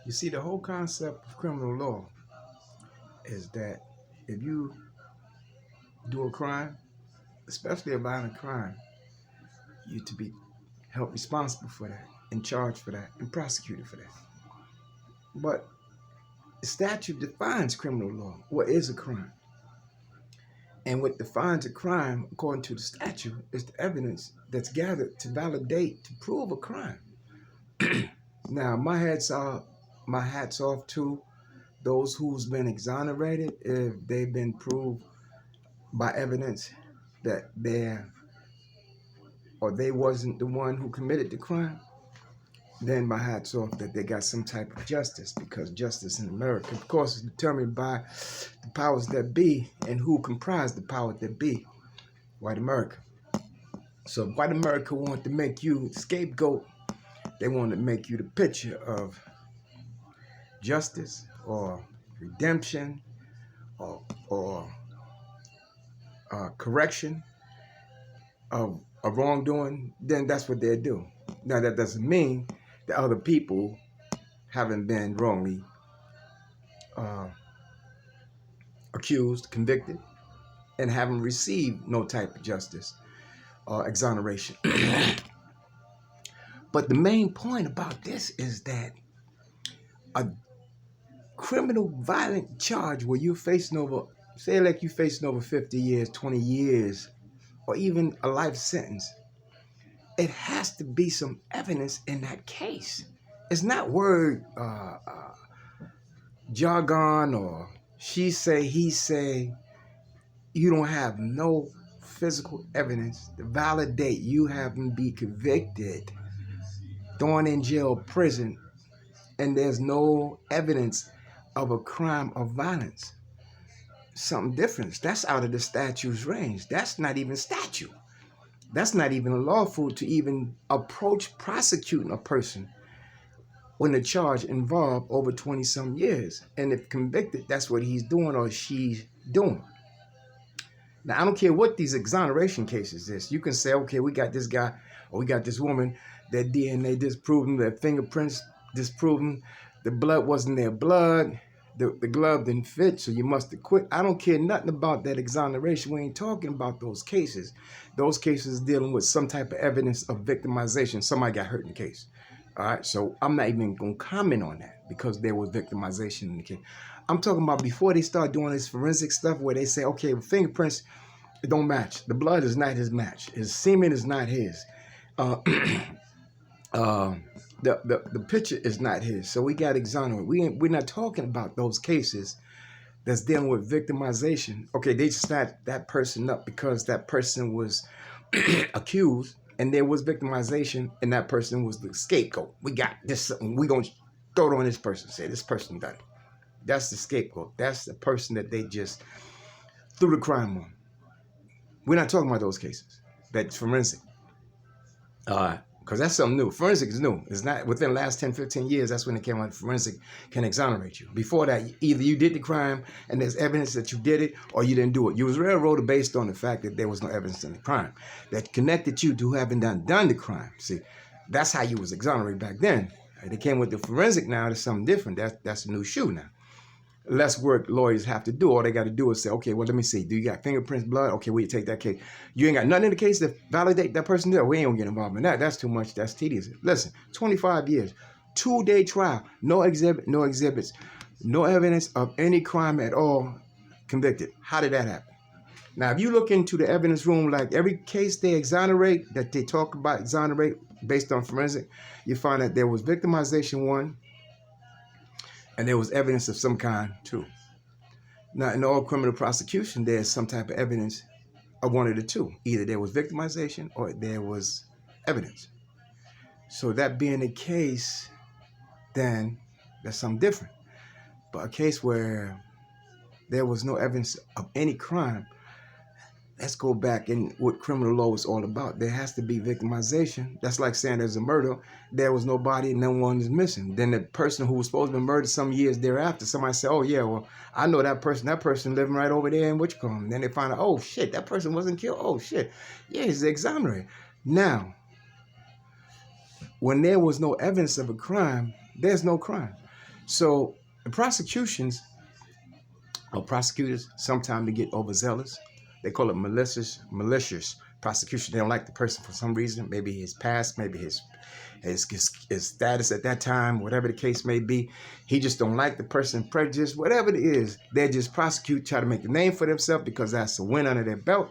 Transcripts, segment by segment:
You see, the whole concept of criminal law is that if you do a crime, especially a violent crime, you're to be held responsible for that, and charged for that, and prosecuted for that. But the statute defines criminal law. What is a crime? And what defines a crime, according to the statute, is the evidence that's gathered to validate, to prove a crime. Now, my hats off to those who's been exonerated if they've been proved by evidence that they wasn't the one who committed the crime. Then my hats off that they got some type of justice, because justice in America, of course, is determined by the powers that be, and who comprise the powers that be, white America. So if white America want to make you the scapegoat, they want to make you the picture of justice or redemption or correction of wrongdoing, then that's what they do. Now, that doesn't mean that other people haven't been wrongly accused, convicted, and haven't received no type of justice or exoneration. But the main point about this is that a criminal violent charge where you're facing over, say like you're facing over 50 years, 20 years, or even a life sentence, it has to be some evidence in that case. It's not word jargon or she say, he say. You don't have no physical evidence to validate you haven't been convicted, thrown in jail, prison, and there's no evidence of a crime of violence. Something different. That's out of the statute's range. That's not even statute. That's not even lawful to even approach prosecuting a person when the charge involved over 20-some years. And if convicted, that's what he's doing or she's doing. Now, I don't care what these exoneration cases is. You can say, okay, we got this guy or we got this woman, their DNA disproven, their fingerprints disproven, the blood wasn't their blood, the glove didn't fit, so you must have quit. I don't care nothing about that exoneration. We ain't talking about those cases. Those cases dealing with some type of evidence of victimization. Somebody got hurt in the case. All right, so I'm not even going to comment on that because there was victimization in the case. I'm talking about before they start doing this forensic stuff where they say, okay, fingerprints, it don't match. The blood is not his match. His semen is not his. The picture is not his. So we got exonerated. We're not talking about those cases that's dealing with victimization. Okay, they just snatched that person up because that person was accused and there was victimization and that person was the scapegoat. We got this, we're going to throw it on this person, say this person done it. That's the scapegoat. That's the person that they just threw the crime on. We're not talking about those cases. That's forensic. Because that's something new. Forensic is new. It's not within the last 10, 15 years, that's when it came out. Forensic can exonerate you. Before that, either you did the crime and there's evidence that you did it or you didn't do it. You was railroaded based on the fact that there was no evidence in the crime that connected you to having done the crime. See, that's how you was exonerated back then. They came with the forensic now. It's something different. That's a new shoe now. Less work lawyers have to do. All they got to do is say, okay, well, let me see. Do you got fingerprints, blood? Okay, we take that case. You ain't got nothing in the case to validate that person there. We ain't gonna get involved in that. That's too much. That's tedious. Listen, 25 years, 2-day trial, no exhibits, no evidence of any crime at all, convicted. How did that happen? Now, if you look into the evidence room, like every case they exonerate, that they talk about exonerate based on forensic, you find that there was victimization one, and there was evidence of some kind, too. Now, in all criminal prosecution, there's some type of evidence of one of the two. Either there was victimization or there was evidence. So that being the case, then that's something different. But a case where there was no evidence of any crime, let's go back in what criminal law is all about. There has to be victimization. That's like saying there's a murder. There was no body and no one is missing. Then the person who was supposed to be murdered some years thereafter, somebody said, oh, yeah, well, I know that person living right over there in Wichita. Then they find out, oh, shit, that person wasn't killed. Oh, shit. Yeah, he's exonerated. Now, when there was no evidence of a crime, there's no crime. So the prosecutions or prosecutors sometimes they get overzealous. They call it malicious prosecution. They don't like the person for some reason, maybe his past, maybe his status at that time, whatever the case may be. He just don't like the person, prejudice, whatever it is. They just prosecute, try to make a name for themselves because that's a win under their belt.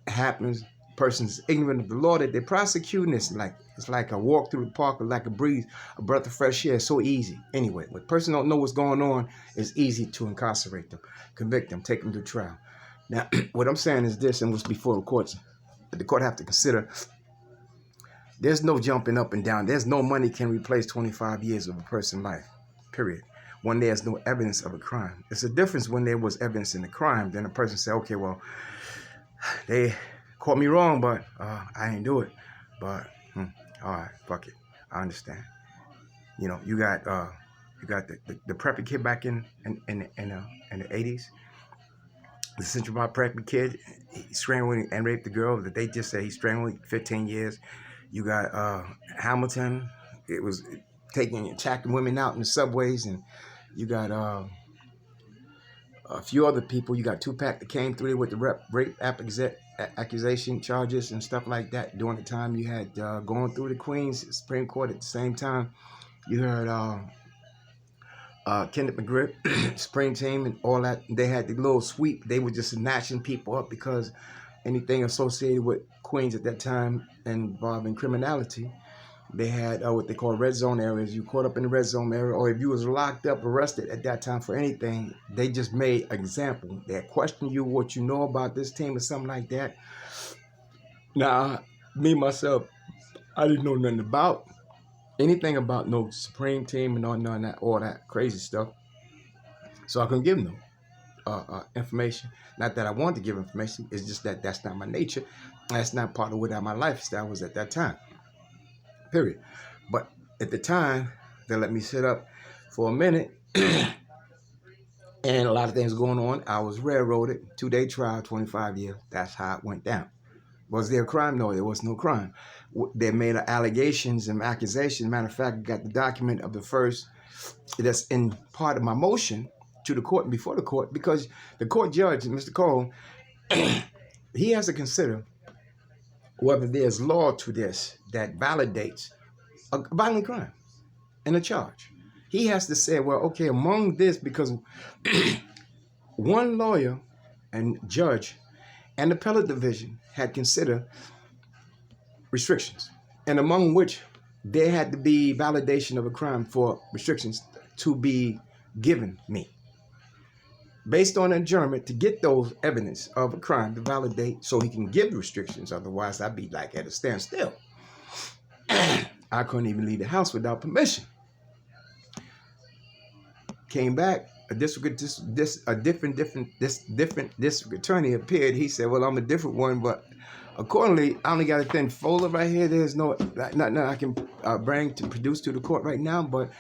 It happens. Person's ignorant of the law that they're prosecuting. It's like a walk through the park or like a breeze, a breath of fresh air. It's so easy. Anyway, when a person don't know what's going on, it's easy to incarcerate them, convict them, take them to trial. Now, what I'm saying is this, and what's before the courts, the court have to consider. There's no jumping up and down. There's no money can replace 25 years of a person's life, period. When there's no evidence of a crime. It's a difference when there was evidence in the crime. Then a person say, okay, well, they caught me wrong, but I ain't do it. But all right, fuck it. I understand. You know, you got the preppy kid back in the 80s. The Central Park preppy kid, he strangled and raped the girl that they just said he strangled 15 years. You got Hamilton. It was attacking women out in the subways, and you got a few other people. You got Tupac that came through with the rape accusation charges and stuff like that. During the time you had going through the Queens Supreme Court at the same time, you heard Kenneth McGriff, Supreme Team, and all that. They had the little sweep. They were just snatching people up because anything associated with Queens at that time involving criminality. They had what they call red zone areas. You caught up in the red zone area, or if you was locked up, arrested at that time for anything, they just made an example. They questioned you, what you know about this team or something like that. Now, me, myself, I didn't know nothing about anything about no Supreme Team and all that crazy stuff. So I couldn't give no information. Not that I wanted to give information. It's just that that's not my nature. That's not part of what my lifestyle was at that time. Period. But at the time, they let me sit up for a minute, and a lot of things going on. I was railroaded, 2-day trial, 25 years. That's how it went down. Was there a crime? No, there was no crime. They made allegations and accusations. Matter of fact, I got the document of the first that's in part of my motion to the court and before the court, because the court judge, Mr. Cole, he has to consider whether there's law to this that validates a violent crime and a charge. He has to say, well, okay, among this, because one lawyer and judge and appellate division had considered restrictions, and among which there had to be validation of a crime for restrictions to be given me. Based on adjournment to get those evidence of a crime to validate so he can give restrictions. Otherwise, I'd be like at a standstill. I couldn't even leave the house without permission. Came back, a different district attorney appeared. He said, well, I'm a different one, but accordingly, I only got a thin folder right here. There's nothing I can bring to produce to the court right now, but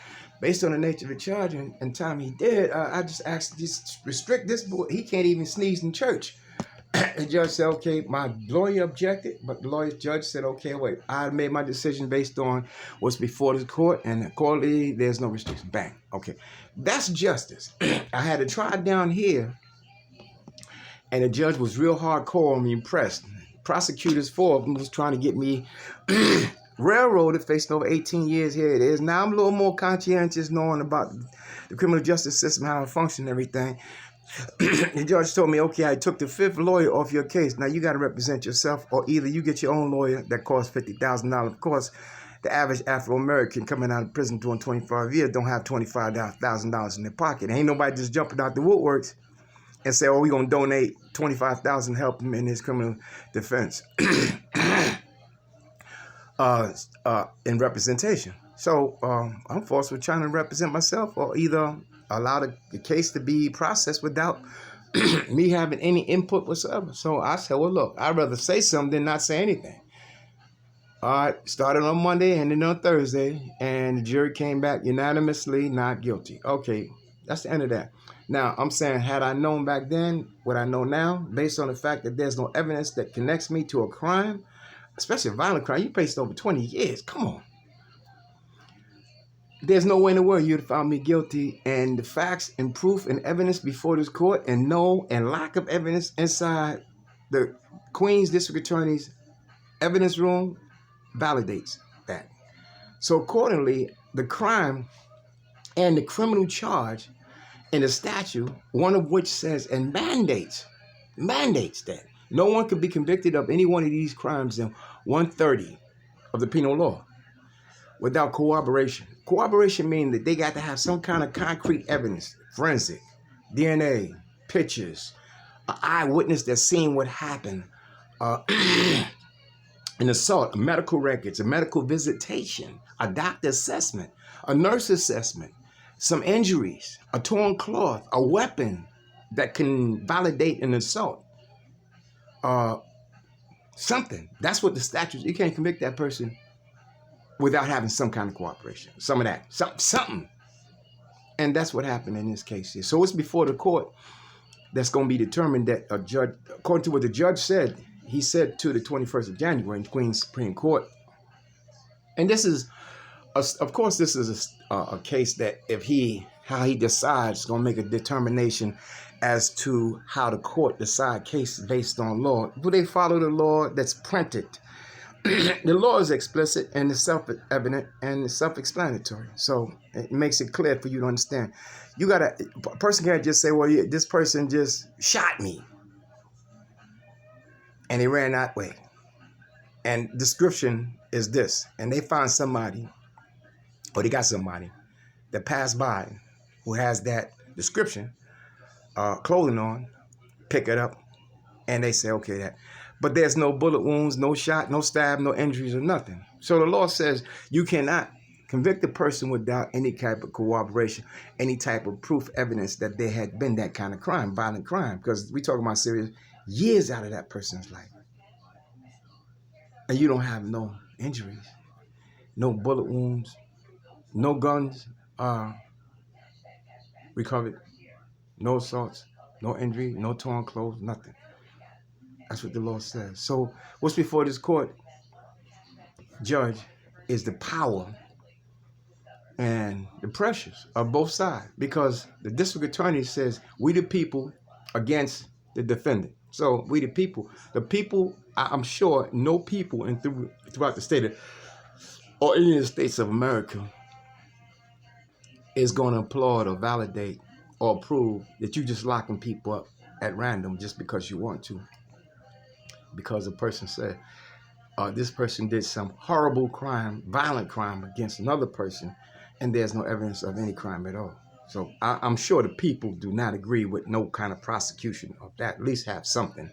based on the nature of the charge and time he did, I just asked, just restrict this boy. He can't even sneeze in church. The judge said, okay, my lawyer objected, but the judge said, okay, wait, I made my decision based on what's before the court, and accordingly, there's no restriction. Bang. Okay. That's justice. I had a trial down here, and the judge was real hardcore on me, impressed. Prosecutors, 4 of them, was trying to get me railroaded, facing over 18 years. Here it is. Now I'm a little more conscientious knowing about the criminal justice system, how it functions and everything. The judge told me, okay, I took the 5th lawyer off your case. Now you got to represent yourself, or either you get your own lawyer that costs $50,000. Of course, the average Afro-American coming out of prison doing 25 years don't have $25,000 in their pocket. Ain't nobody just jumping out the woodworks and say, oh, we're going to donate $25,000 to help him in his criminal defense in representation. So I'm forced with trying to represent myself, or either allow the case to be processed without me having any input whatsoever. So I said, well, look, I'd rather say something than not say anything. All right, started on Monday, ended on Thursday, and the jury came back unanimously not guilty. Okay, that's the end of that. Now, I'm saying, had I known back then what I know now, based on the fact that there's no evidence that connects me to a crime, especially a violent crime, you faced over 20 years. Come on. there's no way in the world you'd found me guilty, and the facts and proof and evidence before this court and lack of evidence inside the Queen's District Attorney's evidence room validates that. So accordingly, the crime and the criminal charge in the statute, one of which says and mandates that no one can be convicted of any one of these crimes in 130 of the penal law without corroboration. Corroboration means that they got to have some kind of concrete evidence, forensic, DNA, pictures, an eyewitness that's seen what happened, an assault, medical records, a medical visitation, a doctor assessment, a nurse assessment, some injuries, a torn cloth, a weapon that can validate an assault, something. That's what the statute, you can't convict that person without having some kind of cooperation, some of that, something. And that's what happened in this case here. So it's before the court that's going to be determined that a judge, according to what the judge said, he said to the 21st of January in Queen's Supreme Court. And this is, of course, this is a case that how he decides is going to make a determination as to how the court decide cases based on law. Do they follow the law that's printed? The law is explicit and it's self-evident and it's self-explanatory. So it makes it clear for you to understand. A person can't just say, well, yeah, this person just shot me and he ran that way. And description is this. And they find somebody, or they got somebody that passed by who has that description, clothing on, pick it up, and they say, okay, that. But there's no bullet wounds, no shot, no stab, no injuries or nothing. So the law says you cannot convict a person without any type of corroboration, any type of proof, evidence that there had been that kind of crime, violent crime, because we talking about serious years out of that person's life. And you don't have no injuries, no bullet wounds, no guns recovered, no assaults, no injury, no torn clothes, nothing. That's what the law says. So what's before this court, judge, is the power and the pressures of both sides, because the district attorney says we the people against the defendant. So we the people, I'm sure no people throughout the state or any of the states of America is going to applaud or validate or approve that you just locking people up at random just because you want to. Because a person said this person did some horrible crime, violent crime against another person, and there's no evidence of any crime at all. So I'm sure the people do not agree with no kind of prosecution of that. At least have something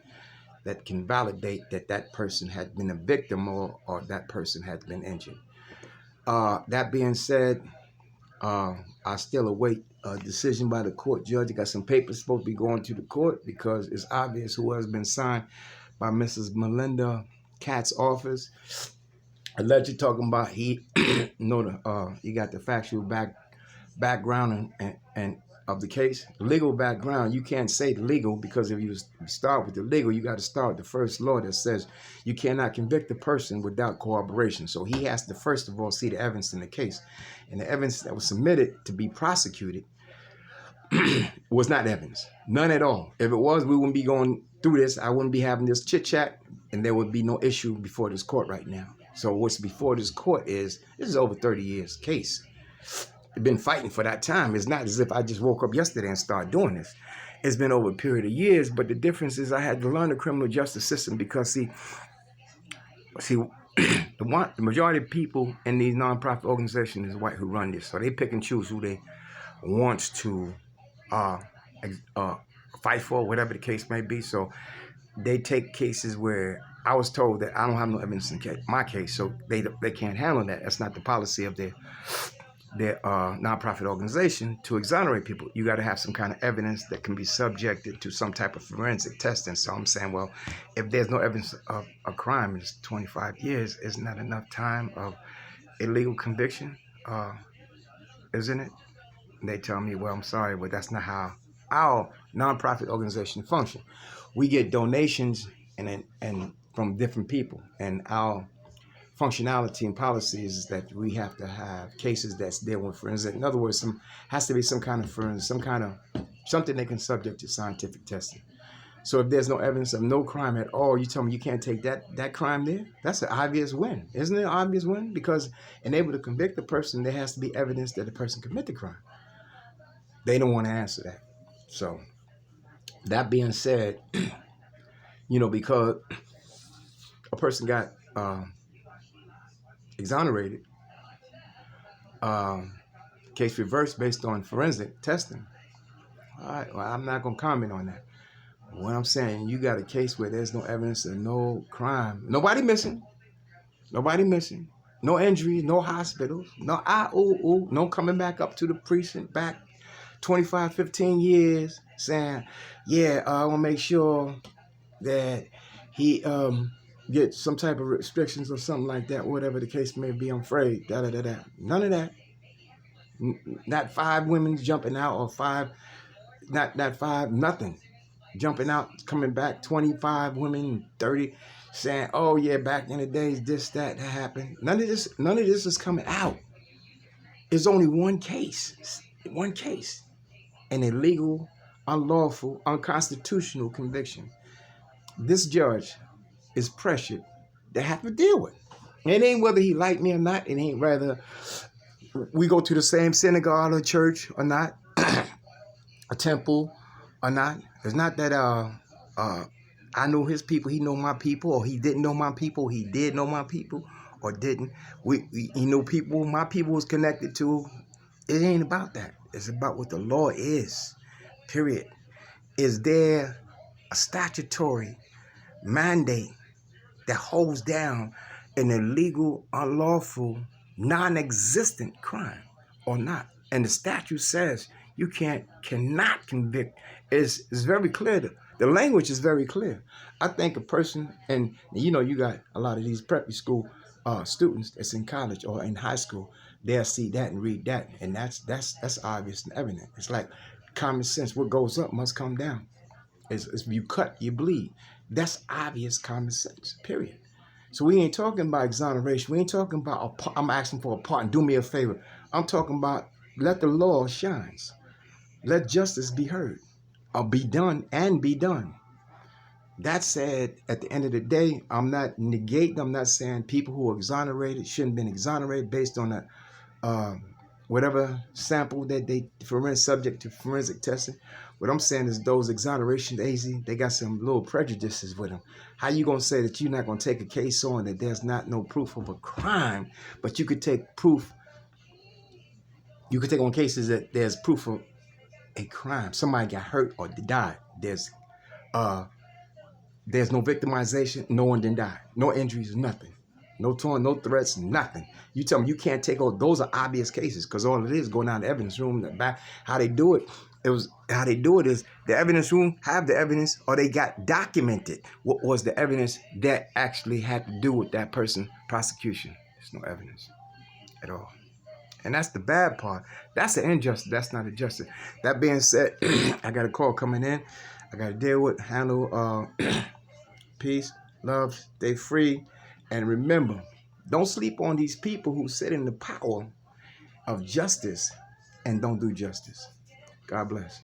that can validate that that person had been a victim or that person had been injured. That being said, I still await a decision by the court judge. I got some papers supposed to be going to the court because it's obvious who has been signed by Mrs. Melinda Katz's office. Allegedly talking about he got the factual background and of the case. Legal background, you can't say the legal, because if you start with the legal, you got to start with the first law that says you cannot convict a person without corroboration. So he has to first of all see the evidence in the case. And the evidence that was submitted to be prosecuted was not evidence. None at all. If it was, we wouldn't be going through this. I wouldn't be having this chit chat, and there would be no issue before this court right now. So what's before this court this is over 30 years case. I've been fighting for that time. It's not as if I just woke up yesterday and started doing this. It's been over a period of years, but the difference is I had to learn the criminal justice system because see, the majority of people in these nonprofit organizations is white who run this. So they pick and choose who they want to fight for, whatever the case may be. So they take cases where I was told that I don't have no evidence in my case, so they can't handle that. That's not the policy of their nonprofit organization to exonerate people. You got to have some kind of evidence that can be subjected to some type of forensic testing. So I'm saying, well, if there's no evidence of a crime in 25 years, isn't that enough time of illegal conviction? Isn't it? And they tell me, well, I'm sorry, but that's not how our nonprofit organization function. We get donations and from different people, and our functionality and policies is that we have to have cases that's dealing with forensic. In other words, has to be some kind of forensic, something they can subject to scientific testing. So if there's no evidence of no crime at all, you tell me you can't take that crime there? That's an obvious win. Isn't it an obvious win? Because in able to convict the person, there has to be evidence that the person committed the crime. They don't want to answer that. So that being said, because a person got exonerated, case reversed based on forensic testing. All right, well, I'm not going to comment on that. What I'm saying, you got a case where there's no evidence of no crime. Nobody missing. No injuries, no hospitals, no coming back up to the precinct back 25, 15 years saying, yeah, I want to make sure that he get some type of restrictions or something like that, whatever the case may be. I'm afraid. None of that. Not 5 women jumping out or 5, not 5, nothing. Jumping out, coming back, 25 women, 30, saying, oh yeah, back in the days, that happened. None of this is coming out. It's only one case. An illegal, unlawful, unconstitutional conviction. This judge is pressured to have to deal with. It ain't whether he like me or not. It ain't whether we go to the same synagogue or church or not, a temple or not. It's not that I know his people, he know my people, or he didn't know my people, he did know my people, or didn't. He knew people my people was connected to. It ain't about that. It's about what the law is, period. Is there a statutory mandate that holds down an illegal, unlawful, non-existent crime or not? And the statute says you cannot convict. It's very clear. The language is very clear. I think a person, and you got a lot of these preppy school students that's in college or in high school, they'll see that and read that, and that's obvious and evident. It's like common sense. What goes up must come down. If you cut, you bleed. That's obvious common sense, period. So we ain't talking about exoneration. We ain't talking about, I'm asking for a pardon, do me a favor. I'm talking about let the law shine. Let justice be heard, or be done and be done. That said, at the end of the day, I'm not negating, I'm not saying people who are exonerated shouldn't have been exonerated based on a whatever sample that they subject to forensic testing. What I'm saying is those exoneration they got some little prejudices with them. How you gonna say that you're not gonna take a case on that there's not no proof of a crime, but you could take proof? You could take on cases that there's proof of a crime. Somebody got hurt or died. There's no victimization. No one didn't die. No injuries. Nothing. No torn. No threats. Nothing. You tell me you can't take all. Those are obvious cases because all it is going down the evidence room. The back. How they do it. Is the evidence room have the evidence, or they got documented what was the evidence that actually had to do with that person prosecution. There's no evidence at all. And that's the bad part. That's the injustice. That's not a justice. That being said, I got a call coming in. I got to deal with, handle. Peace, love, stay free. And remember, don't sleep on these people who sit in the power of justice and don't do justice. God bless.